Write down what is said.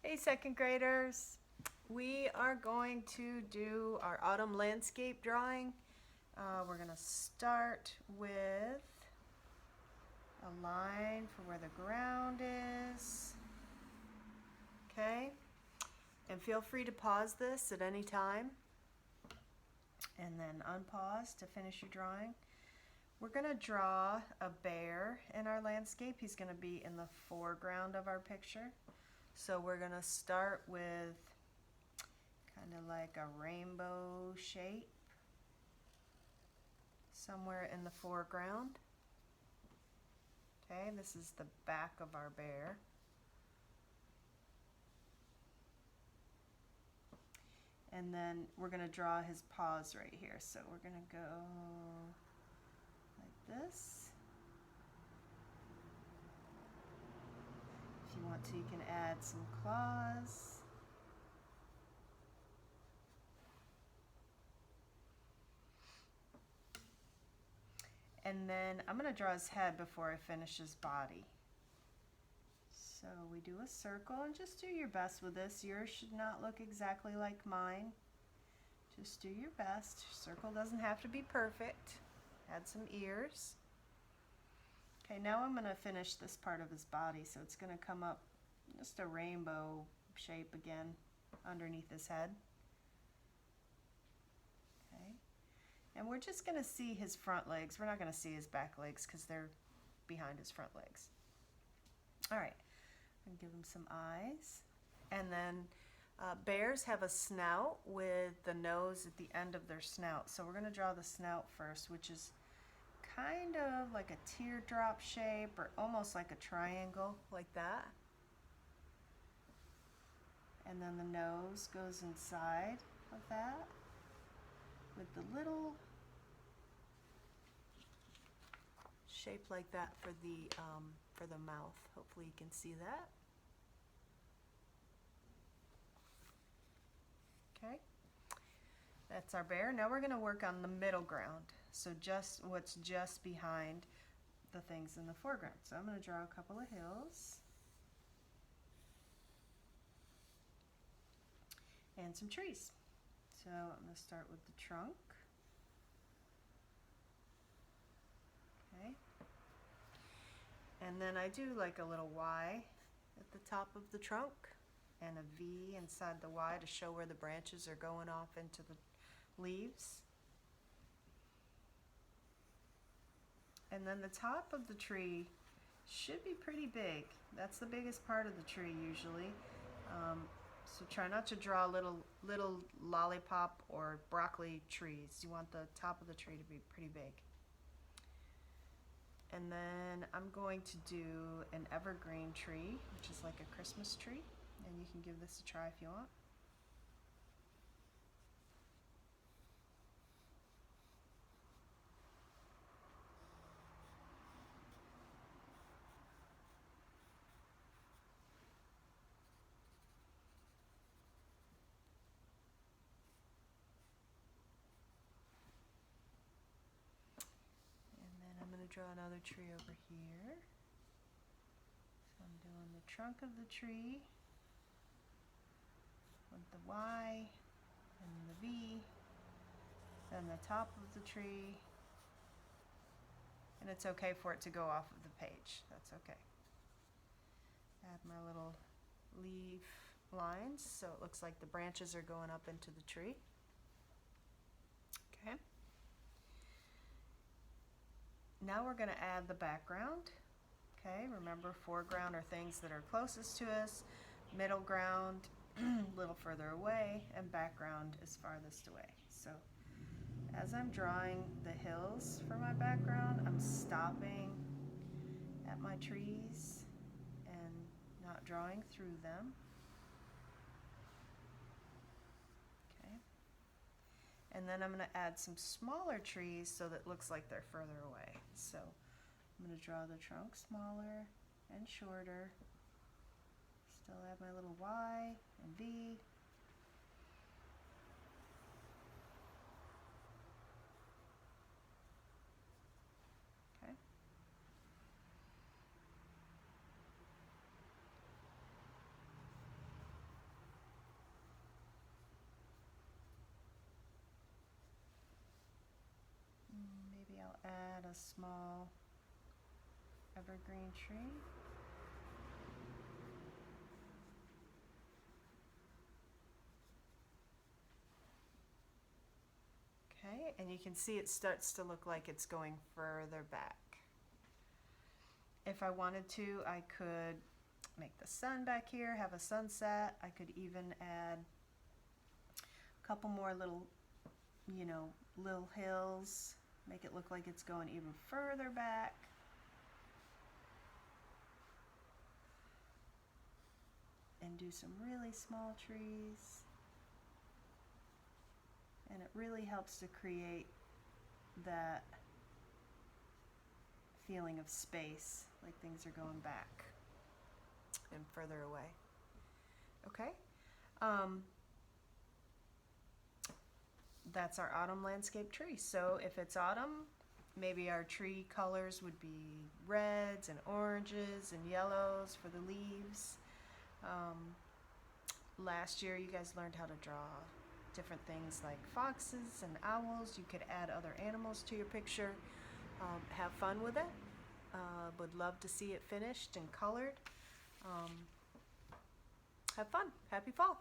Hey, second graders. We are going to do our autumn landscape drawing. We're going to start with a line for where the ground is. Okay? And feel free to pause this at any time and then unpause to finish your drawing. We're going to draw a bear in our landscape. He's going to be in the foreground of our picture. So we're going to start with kind of like a rainbow shape somewhere in the foreground. Okay, this is the back of our bear. And then we're going to draw his paws right here. So we're going to go like this. If you want to, you can add some claws. And then I'm going to draw his head before I finish his body. So we do a circle, and just do your best with this. Yours should not look exactly like mine. Just do your best. Circle doesn't have to be perfect. Add some ears. Okay, now I'm going to finish this part of his body, so it's going to come up just a rainbow shape again underneath his head. Okay, and we're just going to see his front legs. We're not going to see his back legs because they're behind his front legs. All right, and give him some eyes. And then bears have a snout with the nose at the end of their snout. So we're going to draw the snout first, which is kind of like a teardrop shape or almost like a triangle, like that. And then the nose goes inside of that with the little shape like that for the mouth. Hopefully you can see that. Okay, that's our bear. Now we're going to work on the middle ground. So just what's just behind the things in the foreground. So I'm going to draw a couple of hills and some trees. So I'm going to start with the trunk. Okay. And then I do like a little Y at the top of the trunk and a V inside the Y to show where the branches are going off into the leaves. And then the top of the tree should be pretty big. That's the biggest part of the tree usually. So try not to draw little lollipop or broccoli trees. You want the top of the tree to be pretty big. And then I'm going to do an evergreen tree, which is like a Christmas tree. And you can give this a try if you want. And then I'm going to draw another tree over here. So I'm doing the trunk of the tree with the Y and the V, then the top of the tree, and it's okay for it to go off of the page. That's okay. Add my little leaf lines so it looks like the branches are going up into the tree. Okay. Now we're going to add the background. Okay, remember foreground are things that are closest to us, middle ground a little further away, and background is farthest away. So as I'm drawing the hills for my background, I'm stopping at my trees and not drawing through them. Okay. And then I'm going to add some smaller trees so that it looks like they're further away. So I'm going to draw the trunk smaller and shorter. Still have my little Y and V. Okay. a small evergreen tree. Okay, and you can see it starts to look like it's going further back. If I wanted to, I could make the sun back here, have a sunset. I could even add a couple more little, little hills, make it look like it's going even further back. And do some really small trees. And it really helps to create that feeling of space, like things are going back and further away. Okay? That's our autumn landscape tree. So if it's autumn, maybe our tree colors would be reds and oranges and yellows for the leaves. Last year you guys learned how to draw different things like foxes and owls. You could add other animals to your picture. Have fun with it. Would love to see it finished and colored. Have fun. Happy fall.